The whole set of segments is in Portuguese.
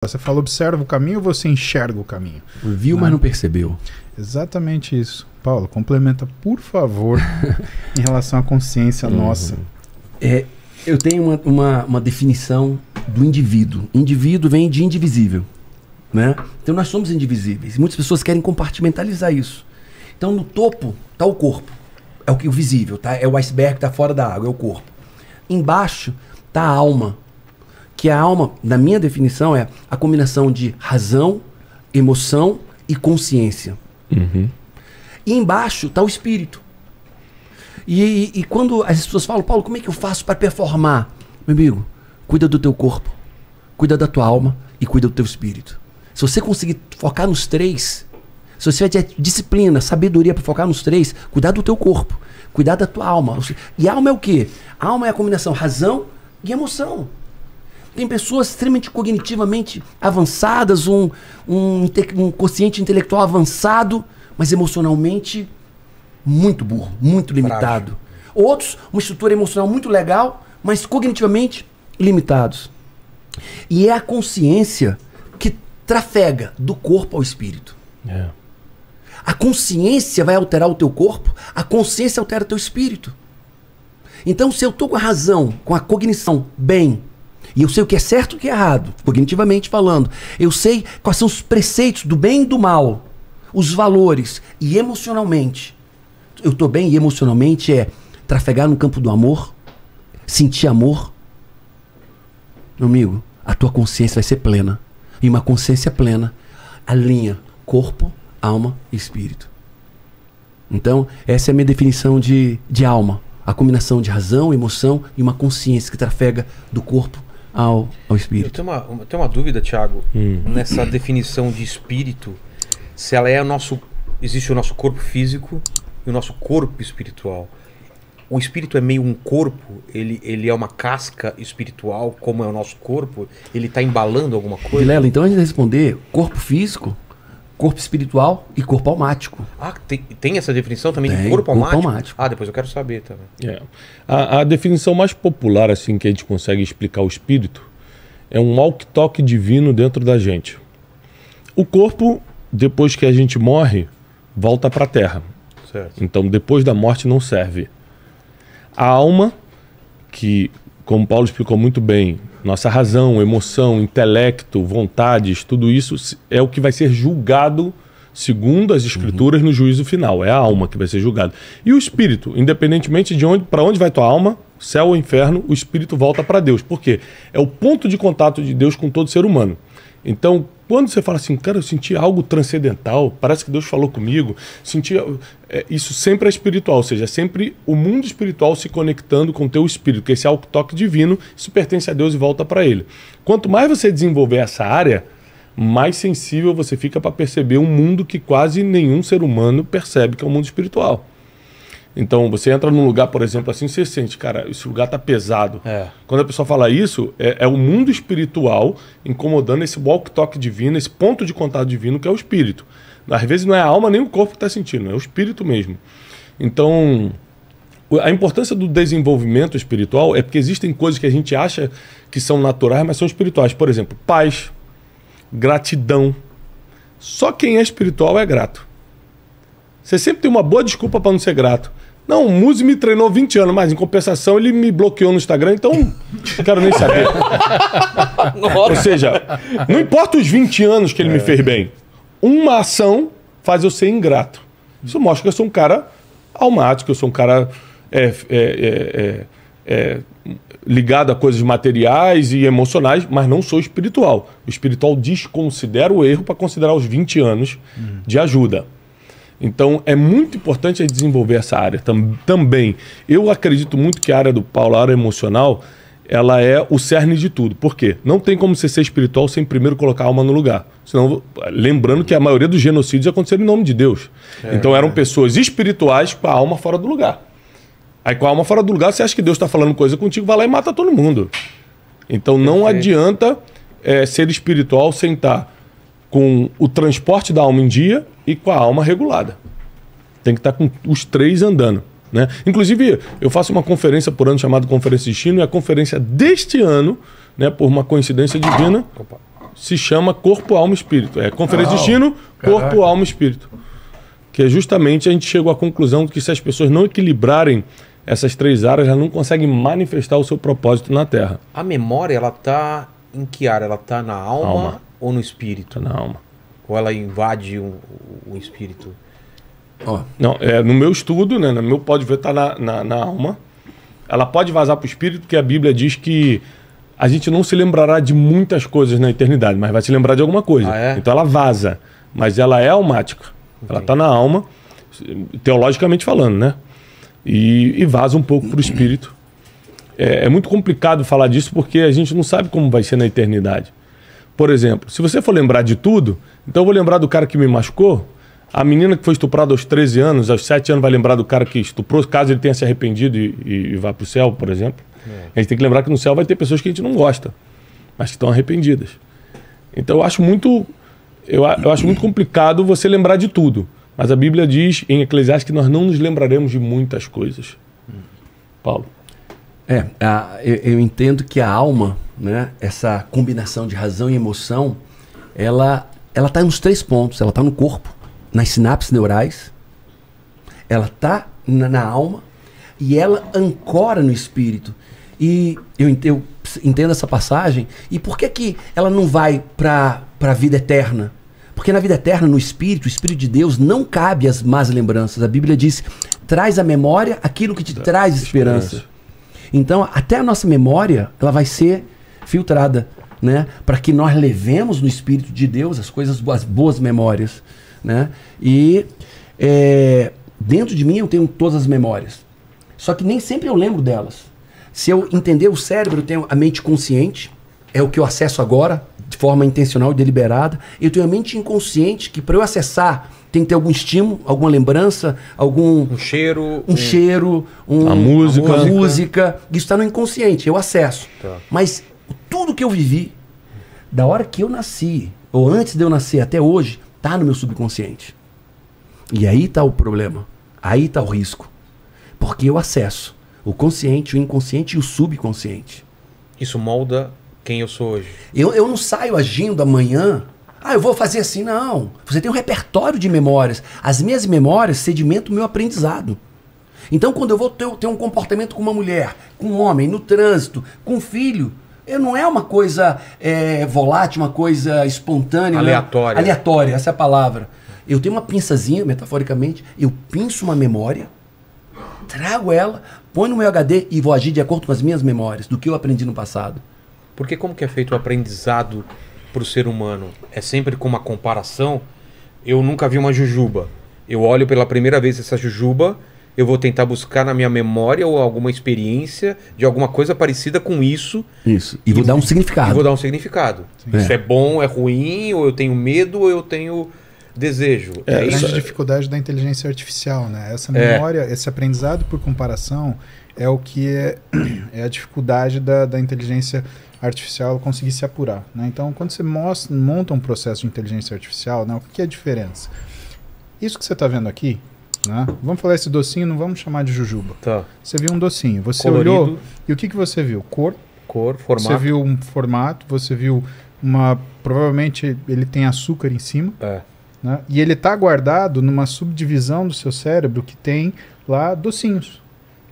Você fala, observa o caminho ou você enxerga o caminho? Viu, mas não percebeu. Exatamente isso. Paulo, complementa, por favor, em relação à consciência nossa. Eu tenho uma definição do indivíduo. Indivíduo vem de indivisível, né? Então nós somos indivisíveis. Muitas pessoas querem compartimentalizar isso. Então no topo está o corpo. É o visível, tá? É o iceberg que está fora da água, é o corpo. Embaixo está a alma. Que a alma, na minha definição, é a combinação de razão, emoção e consciência. Uhum. E embaixo está o espírito. E quando as pessoas falam, Paulo, como é que eu faço para performar? Meu amigo, cuida do teu corpo, cuida da tua alma e cuida do teu espírito. Se você conseguir focar nos três, se você tiver disciplina, sabedoria para focar nos três, cuidar do teu corpo, cuidar da tua alma. E a alma é o quê? A alma é a combinação razão e emoção. Tem pessoas extremamente cognitivamente avançadas, um consciente intelectual avançado, mas emocionalmente muito burro, muito limitado. Outros, uma estrutura emocional muito legal, mas cognitivamente limitados. E é a consciência que trafega do corpo ao espírito. É. A consciência vai alterar o teu corpo, a consciência altera o teu espírito. Então, se eu estou com a razão, com a cognição bem, e eu sei o que é certo e o que é errado, cognitivamente falando, eu sei quais são os preceitos do bem e do mal, os valores, e emocionalmente, eu estou bem e emocionalmente é trafegar no campo do amor, sentir amor. Meu amigo, a tua consciência vai ser plena. E uma consciência plena alinha corpo, alma e espírito. Então, essa é a minha definição de alma. A combinação de razão, emoção e uma consciência que trafega do corpo ao espírito. Eu tenho uma dúvida, Thiago, nessa definição de espírito, se ela é existe o nosso corpo físico e o nosso corpo espiritual. O espírito é meio um corpo, ele é uma casca espiritual, como é o nosso corpo, ele está embalando alguma coisa? Vilela, então antes de responder, corpo físico, corpo espiritual e corpo almático. Ah, tem essa definição também de corpo almático? Ah, depois eu quero saber também. É. A definição mais popular assim que a gente consegue explicar o espírito é um walk-talk divino dentro da gente. O corpo, depois que a gente morre, volta para a Terra. Certo. Então, depois da morte não serve. A alma, que, como Paulo explicou muito bem, nossa razão, emoção, intelecto, vontades, tudo isso é o que vai ser julgado segundo as escrituras no juízo final. É a alma que vai ser julgada. E o espírito, independentemente de para onde vai tua alma, céu ou inferno, o espírito volta para Deus. Por quê? É o ponto de contato de Deus com todo ser humano. Então, quando você fala assim, cara, eu senti algo transcendental, parece que Deus falou comigo, isso sempre é espiritual, ou seja, é sempre o mundo espiritual se conectando com o teu espírito, que esse é o toque divino, isso pertence a Deus e volta para Ele. Quanto mais você desenvolver essa área, mais sensível você fica para perceber um mundo que quase nenhum ser humano percebe, que é o mundo espiritual. Então, você entra num lugar, por exemplo, assim, você sente, cara, esse lugar tá pesado. Quando a pessoa fala isso, é o mundo espiritual incomodando esse walk-talk divino, esse ponto de contato divino que é o espírito. Às vezes não é a alma nem o corpo que está sentindo, é o espírito mesmo. Então, a importância do desenvolvimento espiritual é porque existem coisas que a gente acha que são naturais, mas são espirituais. Por exemplo, paz, gratidão. Só quem é espiritual é grato. Você sempre tem uma boa desculpa para não ser grato. Não, o Muzi me treinou 20 anos, mas em compensação ele me bloqueou no Instagram, então não quero nem saber. Ou seja, não importa os 20 anos que ele me fez bem, uma ação faz eu ser ingrato. Isso mostra que eu sou um cara almático, eu sou um cara ligado a coisas materiais e emocionais, mas não sou espiritual. O espiritual desconsidera o erro para considerar os 20 anos de ajuda. Então, é muito importante a gente desenvolver essa área também. Eu acredito muito que a área do Paulo, a área emocional, ela é o cerne de tudo. Por quê? Não tem como você ser espiritual sem primeiro colocar a alma no lugar. Senão, lembrando que a maioria dos genocídios aconteceram em nome de Deus. Então, eram pessoas espirituais com a alma fora do lugar. Aí, com a alma fora do lugar, você acha que Deus está falando coisa contigo, vai lá e mata todo mundo. Então, não adianta ser espiritual sem estar com o transporte da alma em dia e com a alma regulada. Tem que estar com os três andando, né? Inclusive, eu faço uma conferência por ano chamada Conferência de Destino, e a conferência deste ano, né, por uma coincidência divina, se chama corpo, alma e espírito. É conferência de destino, corpo, Caraca. alma e espírito. Que é justamente a gente chegou à conclusão de que se as pessoas não equilibrarem essas três áreas, elas não conseguem manifestar o seu propósito na Terra. A memória, ela tá em que área? Ela tá na alma, Alma. ou no espírito? Na alma. Ou ela invade o espírito? Ó, Não, no meu estudo, né, no meu pode ver, tá na alma. Ela pode vazar para o espírito, porque a Bíblia diz que a gente não se lembrará de muitas coisas na eternidade, mas vai se lembrar de alguma coisa. Ah, é? Então ela vaza, mas ela é almática. Ela está na alma, teologicamente falando, né? E vaza um pouco para o espírito. É muito complicado falar disso porque a gente não sabe como vai ser na eternidade. Por exemplo, se você for lembrar de tudo, então eu vou lembrar do cara que me machucou, a menina que foi estuprada aos 13 anos, aos 7 anos vai lembrar do cara que estuprou, caso ele tenha se arrependido e vá para o céu, por exemplo. A gente tem que lembrar que no céu vai ter pessoas que a gente não gosta, mas que estão arrependidas. Então eu acho muito complicado você lembrar de tudo. Mas a Bíblia diz em Eclesiastes que nós não nos lembraremos de muitas coisas. Paulo. Eu entendo que a alma, né, essa combinação de razão e emoção, ela está nos 3 pontos. Ela está no corpo, nas sinapses neurais, ela está na alma e ela ancora no espírito. E eu entendo essa passagem. E por que ela não vai para a vida eterna? Porque na vida eterna, no Espírito, o Espírito de Deus, não cabe as más lembranças. A Bíblia diz, traz à memória aquilo que te traz esperança. Então, até a nossa memória, ela vai ser filtrada, né? Para que nós levemos no Espírito de Deus as coisas, as boas memórias, né? E dentro de mim eu tenho todas as memórias. Só que nem sempre eu lembro delas. Se eu entender o cérebro, eu tenho a mente consciente, é o que eu acesso agora, de forma intencional e deliberada. Eu tenho a mente inconsciente, que para eu acessar tem que ter algum estímulo, alguma lembrança, Um cheiro. A música. uma música. Isso está no inconsciente, eu acesso. Tá. Mas tudo que eu vivi, da hora que eu nasci, ou antes de eu nascer até hoje, está no meu subconsciente. E aí está o problema. Aí está o risco. Porque eu acesso o consciente, o inconsciente e o subconsciente. Isso molda quem eu sou hoje. Eu não saio agindo amanhã. Eu vou fazer assim, não. Você tem um repertório de memórias. As minhas memórias sedimentam o meu aprendizado. Então, quando eu vou ter um comportamento com uma mulher, com um homem, no trânsito, com um filho, não é uma coisa volátil, uma coisa espontânea. Aleatória. Né? Aleatória, essa é a palavra. Eu tenho uma pinçazinha, metaforicamente, eu pinço uma memória, trago ela, ponho no meu HD e vou agir de acordo com as minhas memórias, do que eu aprendi no passado. Porque como que é feito o aprendizado para o ser humano? É sempre com uma comparação? Eu nunca vi uma jujuba. Eu olho pela primeira vez essa jujuba, eu vou tentar buscar na minha memória ou alguma experiência de alguma coisa parecida com isso. Isso. E vou dar um significado. E vou dar um significado. Isso é bom, é ruim, ou eu tenho medo, ou eu tenho desejo. A grande isso. dificuldade da inteligência artificial, né? Essa memória, esse aprendizado por comparação é o que é a dificuldade da inteligência artificial conseguir se apurar, né? Então, quando você monta um processo de inteligência artificial, né, o que é a diferença? Isso que você está vendo aqui, né? Vamos falar esse docinho, não vamos chamar de jujuba. Tá. Você viu um docinho, você Colorido. olhou e o que você viu? Cor, formato. você viu um formato, você viu provavelmente ele tem açúcar em cima, né? E ele está guardado numa subdivisão do seu cérebro que tem lá docinhos,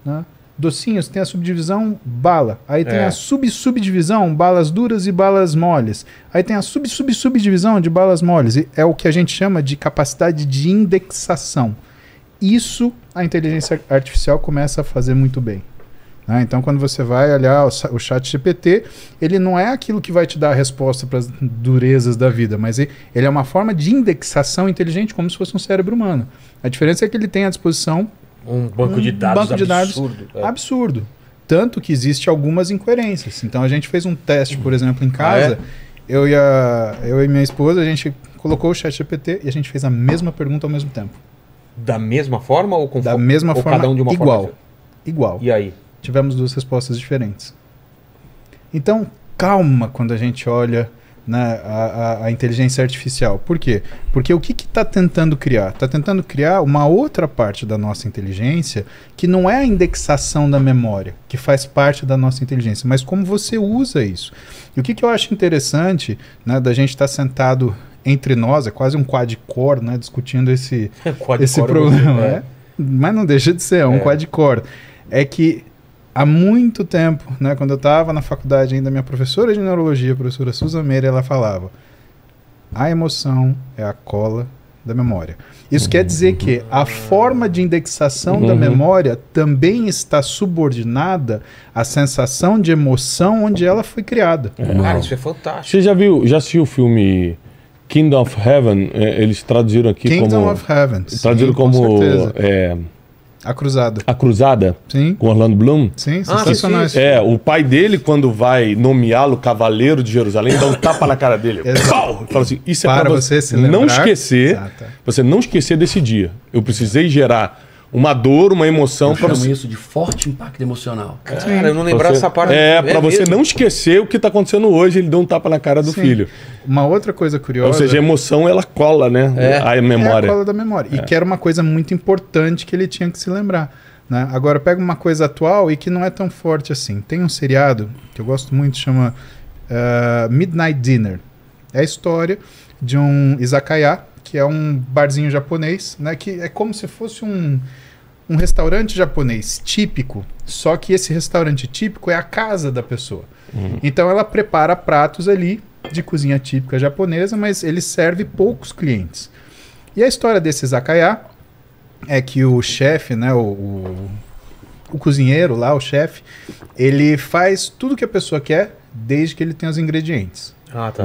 né? Docinhos tem a subdivisão bala, aí tem a subdivisão balas duras e balas moles, aí tem a subdivisão de balas moles, e é o que a gente chama de capacidade de indexação. Isso a inteligência artificial começa a fazer muito bem, né? Então quando você vai olhar o ChatGPT, ele não é aquilo que vai te dar a resposta para as durezas da vida, mas ele é uma forma de indexação inteligente, como se fosse um cérebro humano. A diferença é que ele tem à disposição um banco de dados absurdo. Tanto que existe algumas incoerências. Então a gente fez um teste, por exemplo, em casa. Eu e minha esposa, a gente colocou o ChatGPT e a gente fez a mesma pergunta ao mesmo tempo. Da mesma forma ou com da mesma ou forma, cada um de uma forma? Igual. E aí? Tivemos 2 respostas diferentes. Então, calma quando a gente olha né, a inteligência artificial. Por quê? Porque o que está tentando criar? Está tentando criar uma outra parte da nossa inteligência que não é a indexação da memória, que faz parte da nossa inteligência, mas como você usa isso. E o que eu acho interessante, né, da gente estar sentado entre nós, é quase um quad-core, né, discutindo esse problema. É. Mas não deixa de ser, é um quad-core. É que há muito tempo, né, quando eu estava na faculdade ainda, minha professora de neurologia, a professora Susan Meire, ela falava: a emoção é a cola da memória. Isso quer dizer que a forma de indexação da memória também está subordinada à sensação de emoção onde ela foi criada. Cara, isso é fantástico. Você já assistiu o filme Kingdom of Heaven? Eles traduziram aqui Kingdom como... of Heaven. Traduziram como... A Cruzada. A Cruzada, sim, com Orlando Bloom. Sim, sensacional. O pai dele, quando vai nomeá-lo cavaleiro de Jerusalém, dá um tapa na cara dele. Fala assim, isso é para você se não esquecer. Exato. Você não esquecer desse dia. Eu precisei gerar uma dor, uma emoção para você. Isso de forte impacto emocional. Cara, eu não lembrava essa parte. Para você não esquecer o que está acontecendo hoje, ele deu um tapa na cara do filho. Uma outra coisa curiosa... Ou seja, a emoção, ela cola, né? A memória. É a cola da memória. E que era uma coisa muito importante que ele tinha que se lembrar. Né? Agora, pega uma coisa atual e que não é tão forte assim. Tem um seriado que eu gosto muito, chama Midnight Dinner. É a história de um izakaya, que é um barzinho japonês, né, que é como se fosse um restaurante japonês típico, só que esse restaurante típico é a casa da pessoa. Então ela prepara pratos ali de cozinha típica japonesa, mas ele serve poucos clientes. E a história desse izakaya é que o chefe, né, o cozinheiro lá, o chefe, ele faz tudo que a pessoa quer desde que ele tenha os ingredientes. Ah, tá.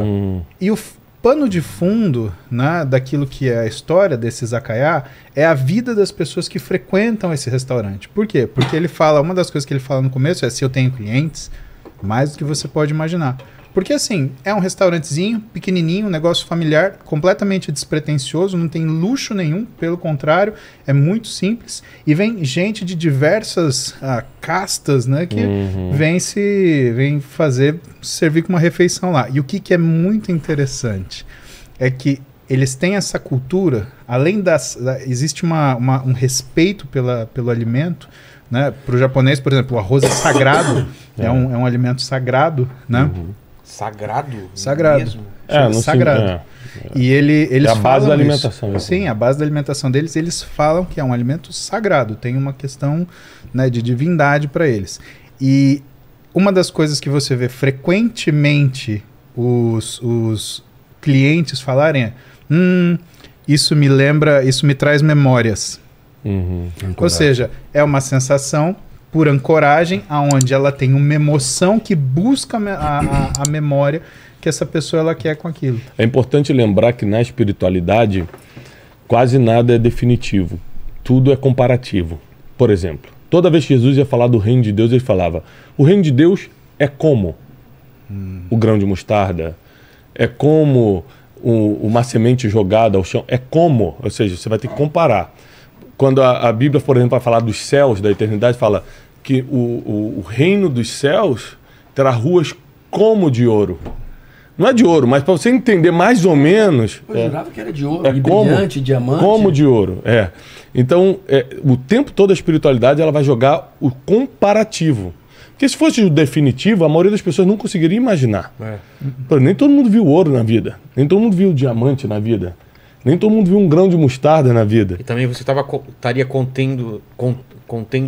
E o pano de fundo, né, daquilo que é a história desse izakaya é a vida das pessoas que frequentam esse restaurante. Por quê? Porque ele fala, uma das coisas que ele fala no começo é: se eu tenho clientes, mais do que você pode imaginar. Porque assim, é um restaurantezinho, pequenininho, um negócio familiar, completamente despretensioso, não tem luxo nenhum, pelo contrário, é muito simples. E vem gente de diversas castas, né, que vem servir com uma refeição lá. E o que é muito interessante é que eles têm essa cultura, além existe um respeito pelo alimento, né? Para o japonês, por exemplo, o arroz é sagrado, é um alimento sagrado, né? Sagrado? Sagrado. Mesmo? Sagrado. E eles a base da alimentação. Sim, a base da alimentação deles, eles falam que é um alimento sagrado. Tem uma questão, né, de divindade para eles. E uma das coisas que você vê frequentemente os clientes falarem é: isso me traz memórias. Ou seja, é uma sensação por ancoragem, aonde ela tem uma emoção que busca a memória que essa pessoa ela quer com aquilo. É importante lembrar que na espiritualidade quase nada é definitivo. Tudo é comparativo. Por exemplo, toda vez que Jesus ia falar do reino de Deus, ele falava: o reino de Deus é como o grão de mostarda, é como uma semente jogada ao chão, é como, ou seja, você vai ter que comparar. Quando a Bíblia, por exemplo, vai falar dos céus, da eternidade, fala que o reino dos céus terá ruas como de ouro. Não é de ouro, mas para você entender mais ou menos... Eu jurava que era de ouro, brilhante, diamante. Como de ouro, Então, o tempo todo a espiritualidade ela vai jogar o comparativo. Porque se fosse o definitivo, a maioria das pessoas não conseguiria imaginar. Nem todo mundo viu ouro na vida, nem todo mundo viu diamante na vida. Nem todo mundo viu um grão de mostarda na vida. E também você estaria contendo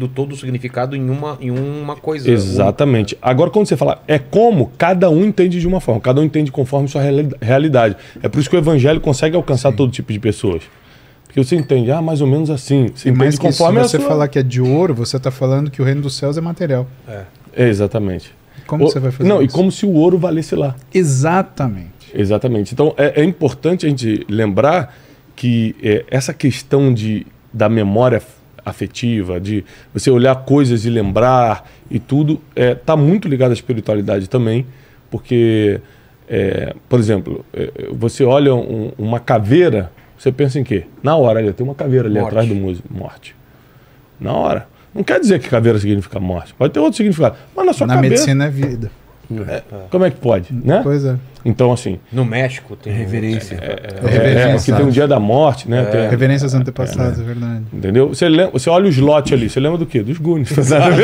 todo o significado em uma coisa. Exatamente. Agora, quando você fala é como, cada um entende de uma forma. Cada um entende conforme sua realidade. É por isso que o evangelho consegue alcançar todo tipo de pessoas. Porque você entende, mais ou menos assim. Você entende conforme se você falar que é de ouro, você está falando que o reino dos céus é material. Exatamente. Como você vai fazer isso? E como se o ouro valesse lá. Exatamente. Então, é importante a gente lembrar que essa questão da memória afetiva, de você olhar coisas e lembrar e tudo, está muito ligado à espiritualidade também, porque, por exemplo, você olha uma caveira, você pensa em quê? Na hora, tem uma caveira ali atrás do músico, morte. Na hora. Não quer dizer que caveira significa morte, pode ter outro significado, mas na sua cabeça... Na medicina é vida. Como é que pode, né? Pois é. Então, assim... No México tem... Reverência. Porque tem um dia da morte, né? Tem, Reverências antepassadas, é verdade. entendeu? Você olha o slot ali, você lembra do quê? Dos Goonies. Chocolate!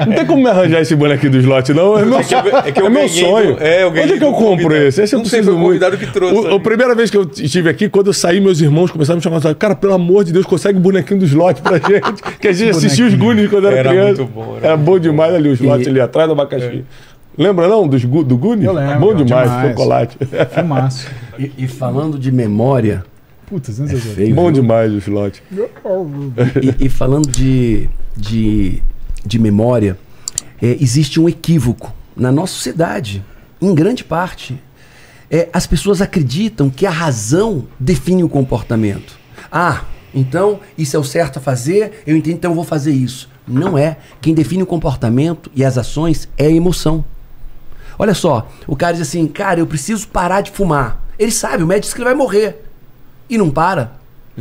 Não tem como me arranjar esse bonequinho do slot, não. É meu sonho. Onde é que eu compro esse? Esse eu preciso muito. Convidado que trouxe. A primeira vez que eu estive aqui, quando eu saí, meus irmãos começaram a me chamar. Cara, pelo amor de Deus, consegue o bonequinho do slot pra gente. Que a gente assistia os Goonies quando era criança. Muito bom. Era bom demais ali o slot ali atrás do abacaxi. Lembra não do Goonies? Eu lembro. Bom demais, chocolate. Filmaço. E falando de memória... Putz, feio, Bom viu? demais o slot. E falando de memória, existe um equívoco na nossa sociedade, em grande parte. As pessoas acreditam que a razão define o comportamento. Ah, então isso é o certo a fazer, eu entendo, então eu vou fazer isso. Não é. Quem define o comportamento e as ações é a emoção. Olha só, o cara diz assim, cara, eu preciso parar de fumar. Ele sabe, o médico diz que ele vai morrer. E não para.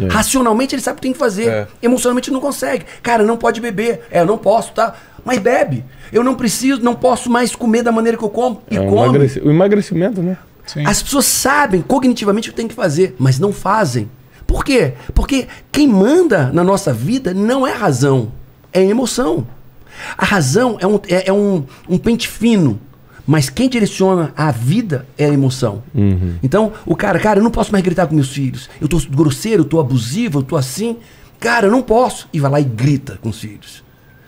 Racionalmente ele sabe o que tem que fazer. Emocionalmente não consegue. Cara, não pode beber. Eu não posso, tá? Mas bebe. Eu não preciso, não posso mais comer da maneira que eu como. E come. O emagrecimento, né? Sim. As pessoas sabem cognitivamente o que tem que fazer, mas não fazem. Por quê? Porque quem manda na nossa vida não é a razão, é a emoção. A razão é um pente fino, mas quem direciona a vida é a emoção. Então, o cara, eu não posso mais gritar com meus filhos. Eu tô grosseiro, eu tô abusivo, eu tô assim. Cara, eu não posso. E vai lá e grita com os filhos.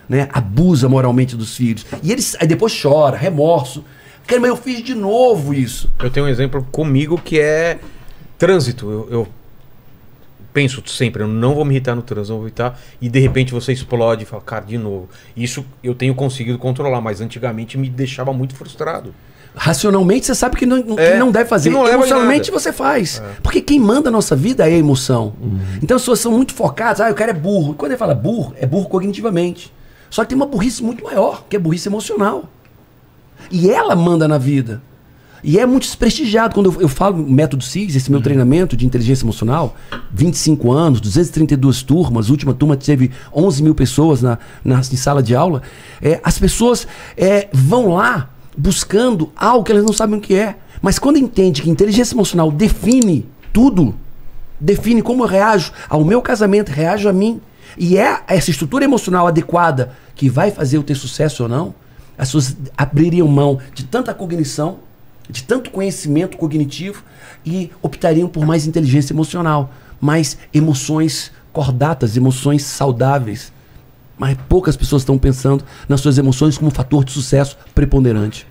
Né? Abusa moralmente dos filhos. E eles aí depois chora, remorso. Cara, mas eu fiz de novo isso. Eu tenho um exemplo comigo que é trânsito. Eu penso sempre, eu não vou me irritar no trânsito, não vou irritar, e de repente você explode e fala, cara, de novo. Isso eu tenho conseguido controlar, mas antigamente me deixava muito frustrado. Racionalmente você sabe que não deve fazer. Que não leva emocionalmente você faz. Porque quem manda a nossa vida é a emoção. Então as pessoas são muito focadas, o cara é burro. Quando ele fala burro, é burro cognitivamente. Só que tem uma burrice muito maior, que é burrice emocional. E ela manda na vida. E é muito desprestigiado. Quando eu falo método SIGS, esse meu treinamento de inteligência emocional, 25 anos, 232 turmas, a última turma teve 11 mil pessoas em sala de aula. As pessoas vão lá buscando algo que elas não sabem o que é. Mas quando entende que inteligência emocional define tudo, define como eu reajo ao meu casamento, reajo a mim, e é essa estrutura emocional adequada que vai fazer eu ter sucesso ou não, as pessoas abririam mão de tanta cognição, de tanto conhecimento cognitivo e optariam por mais inteligência emocional, mais emoções cordatas, emoções saudáveis. Mas poucas pessoas estão pensando nas suas emoções como fator de sucesso preponderante.